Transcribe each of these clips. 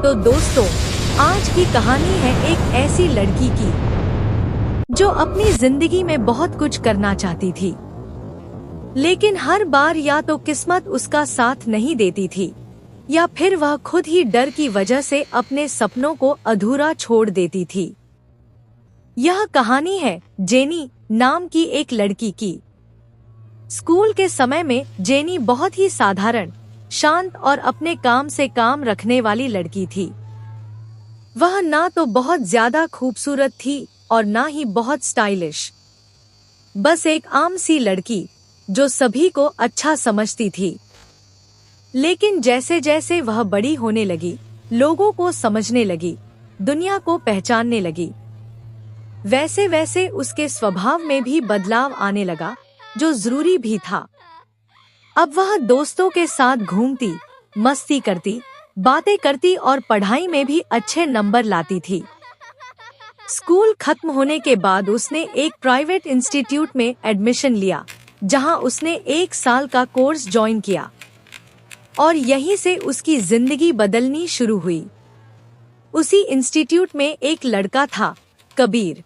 तो दोस्तों, आज की कहानी है एक ऐसी लड़की की जो अपनी जिंदगी में बहुत कुछ करना चाहती थी, लेकिन हर बार या तो किस्मत उसका साथ नहीं देती थी या फिर वह खुद ही डर की वजह से अपने सपनों को अधूरा छोड़ देती थी। यह कहानी है जेनी नाम की एक लड़की की। स्कूल के समय में जेनी बहुत ही साधारण, शांत और अपने काम से काम रखने वाली लड़की थी। वह ना तो बहुत ज्यादा खूबसूरत थी और ना ही बहुत स्टाइलिश, बस एक आम सी लड़की जो सभी को अच्छा समझती थी। लेकिन जैसे जैसे वह बड़ी होने लगी, लोगों को समझने लगी, दुनिया को पहचानने लगी, वैसे वैसे उसके स्वभाव में भी बदलाव आने लगा, जो जरूरी भी था। अब वह दोस्तों के साथ घूमती, मस्ती करती, बातें करती और पढ़ाई में भी अच्छे नंबर लाती थी। स्कूल खत्म होने के बाद उसने एक प्राइवेट इंस्टीट्यूट में एडमिशन लिया, जहां उसने 1 साल का कोर्स ज्वाइन किया और यहीं से उसकी जिंदगी बदलनी शुरू हुई। उसी इंस्टीट्यूट में एक लड़का था, कबीर।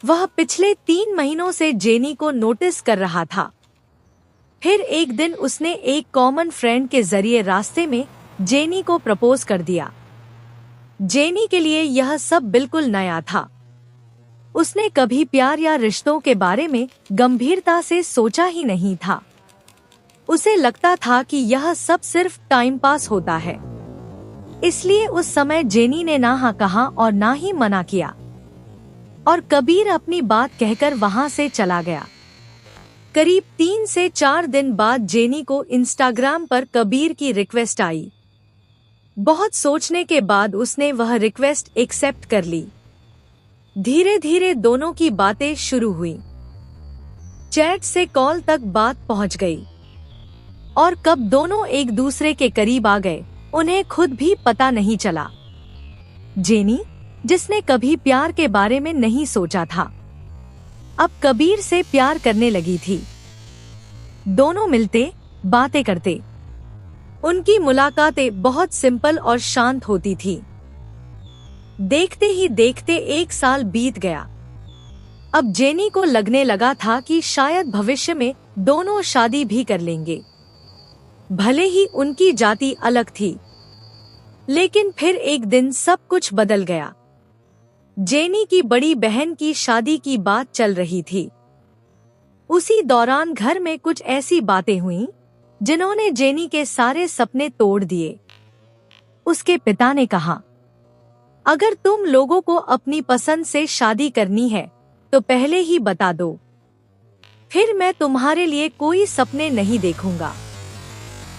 वह पिछले 3 महीनों से जेनी को नोटिस कर रहा था। फिर एक दिन उसने एक कॉमन फ्रेंड के जरिए रास्ते में जेनी को प्रपोज कर दिया। जेनी के लिए यह सब बिल्कुल नया था। उसने कभी प्यार या रिश्तों के बारे में गंभीरता से सोचा ही नहीं था। उसे लगता था कि यह सब सिर्फ टाइम पास होता है। इसलिए उस समय जेनी ने ना हाँ कहा और ना ही मना किया, और कबीर अपनी बात कहकर वहां से चला गया। करीब 3 से 4 दिन बाद जेनी को इंस्टाग्राम पर कबीर की रिक्वेस्ट आई। बहुत सोचने के बाद उसने वह रिक्वेस्ट एक्सेप्ट कर ली। धीरे धीरे दोनों की बातें शुरू हुई। चैट से कॉल तक बात पहुंच गई, और कब दोनों एक दूसरे के करीब आ गए, उन्हें खुद भी पता नहीं चला। जेनी, जिसने कभी प्यार के बारे में नहीं सोचा था, अब कबीर से प्यार करने लगी थी। दोनों मिलते, बातें करते। उनकी मुलाकातें बहुत सिंपल और शांत होती थी। देखते ही देखते 1 साल बीत गया। अब जेनी को लगने लगा था कि शायद भविष्य में दोनों शादी भी कर लेंगे। भले ही उनकी जाति अलग थी, लेकिन फिर एक दिन सब कुछ बदल गया। जेनी की बड़ी बहन की शादी की बात चल रही थी। उसी दौरान घर में कुछ ऐसी बातें हुईं जिन्होंने जेनी के सारे सपने तोड़ दिए। उसके पिता ने कहा, अगर तुम लोगों को अपनी पसंद से शादी करनी है तो पहले ही बता दो, फिर मैं तुम्हारे लिए कोई सपने नहीं देखूंगा।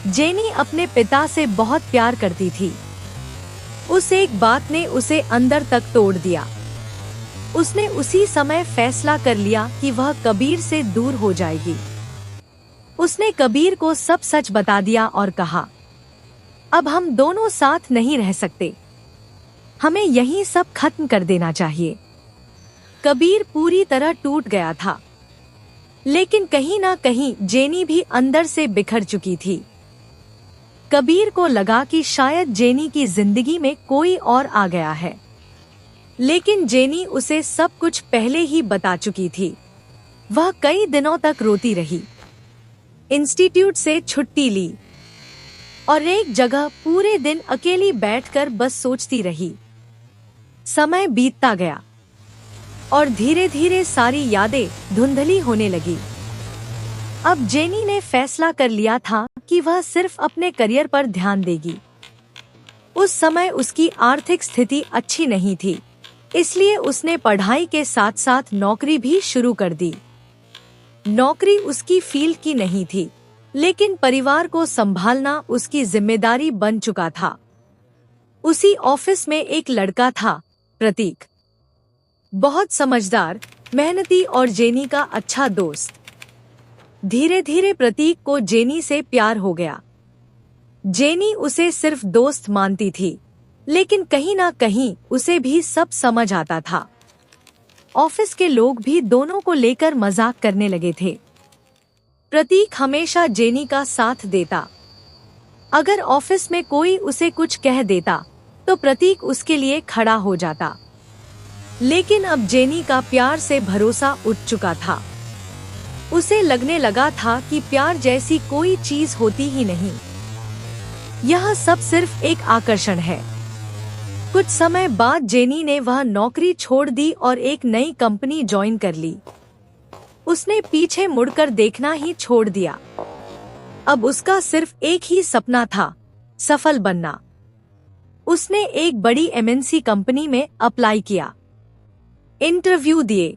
जेनी अपने पिता से बहुत प्यार करती थी। उस एक बात ने उसे अंदर तक तोड़ दिया। उसने उसी समय फैसला कर लिया कि वह कबीर से दूर हो जाएगी। उसने कबीर को सब सच बता दिया और कहा, अब हम दोनों साथ नहीं रह सकते, हमें यही सब खत्म कर देना चाहिए। कबीर पूरी तरह टूट गया था, लेकिन कहीं ना कहीं जेनी भी अंदर से बिखर चुकी थी। कबीर को लगा कि शायद जेनी की जिंदगी में कोई और आ गया है, लेकिन जेनी उसे सब कुछ पहले ही बता चुकी थी। वह कई दिनों तक रोती रही, इंस्टीट्यूट से छुट्टी ली और एक जगह पूरे दिन अकेली बैठकर बस सोचती रही। समय बीतता गया और धीरे धीरे सारी यादें धुंधली होने लगी। अब जेनी ने फैसला कर लिया था कि वह सिर्फ अपने करियर पर ध्यान देगी। उस समय उसकी आर्थिक स्थिति अच्छी नहीं थी, इसलिए उसने पढ़ाई के साथ साथ नौकरी भी शुरू कर दी। नौकरी उसकी फील्ड की नहीं थी, लेकिन परिवार को संभालना उसकी जिम्मेदारी बन चुका था। उसी ऑफिस में एक लड़का था, प्रतीक। बहुत समझदार, मेहनती और जेनी का अच्छा दोस्त। धीरे धीरे प्रतीक को जेनी से प्यार हो गया। जेनी उसे सिर्फ दोस्त मानती थी, लेकिन कहीं ना कहीं उसे भी सब समझ आता था। ऑफिस के लोग भी दोनों को लेकर मजाक करने लगे थे। प्रतीक हमेशा जेनी का साथ देता। अगर ऑफिस में कोई उसे कुछ कह देता तो प्रतीक उसके लिए खड़ा हो जाता। लेकिन अब जेनी का प्यार से भरोसा उठ चुका था। उसे लगने लगा था कि प्यार जैसी कोई चीज होती ही नहीं, यह सब सिर्फ एक आकर्षण है। कुछ समय बाद जेनी ने वह नौकरी छोड़ दी और एक नई कंपनी ज्वाइन कर ली। उसने पीछे मुड़कर देखना ही छोड़ दिया। अब उसका सिर्फ एक ही सपना था, सफल बनना। उसने एक बड़ी एमएनसी कंपनी में अप्लाई किया, इंटरव्यू दिए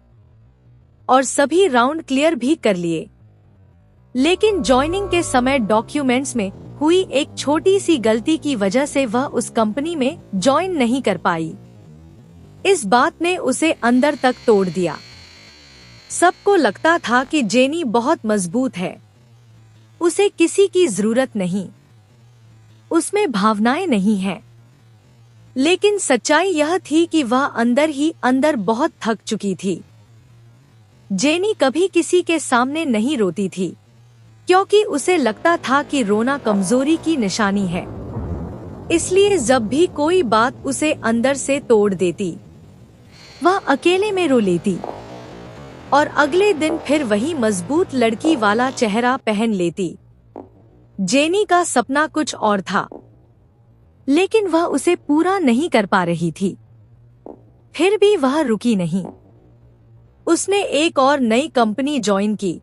और सभी राउंड क्लियर भी कर लिए। लेकिन ज्वाइनिंग के समय डॉक्यूमेंट्स में हुई एक छोटी सी गलती की वजह से वह उस कंपनी में ज्वाइन नहीं कर पाई। इस बात ने उसे अंदर तक तोड़ दिया। सबको लगता था कि जेनी बहुत मजबूत है, उसे किसी की जरूरत नहीं, उसमें भावनाएं नहीं हैं। लेकिन सच्चाई यह थी कि वह अंदर ही अंदर बहुत थक चुकी थी। जेनी कभी किसी के सामने नहीं रोती थी, क्योंकि उसे लगता था कि रोना कमजोरी की निशानी है। इसलिए जब भी कोई बात उसे अंदर से तोड़ देती, वह अकेले में रो लेती और अगले दिन फिर वही मजबूत लड़की वाला चेहरा पहन लेती। जेनी का सपना कुछ और था, लेकिन वह उसे पूरा नहीं कर पा रही थी। फिर भी वह रुकी नहीं। उसने एक और नई कंपनी ज्वाइन की,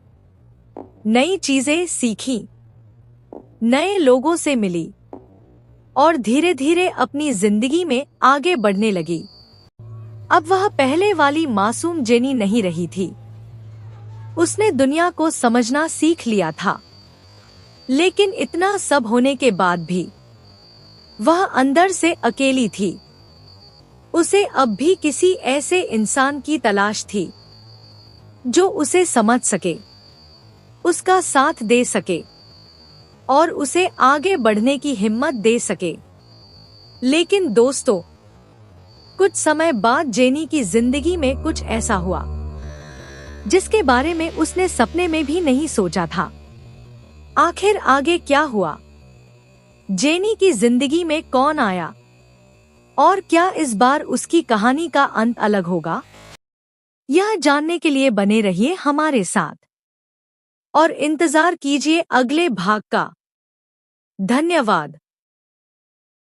नई चीजें सीखी, नए लोगों से मिली और धीरे धीरे अपनी जिंदगी में आगे बढ़ने लगी। अब वह पहले वाली मासूम जेनी नहीं रही थी। उसने दुनिया को समझना सीख लिया था। लेकिन इतना सब होने के बाद भी वह अंदर से अकेली थी। उसे अब भी किसी ऐसे इंसान की तलाश थी जो उसे समझ सके, उसका साथ दे सके और उसे आगे बढ़ने की हिम्मत दे सके। लेकिन दोस्तों, कुछ समय बाद जेनी की जिंदगी में कुछ ऐसा हुआ जिसके बारे में उसने सपने में भी नहीं सोचा था। आखिर आगे क्या हुआ? जेनी की जिंदगी में कौन आया? और क्या इस बार उसकी कहानी का अंत अलग होगा? यह जानने के लिए बने रहिए हमारे साथ और इंतजार कीजिए अगले भाग का। धन्यवाद।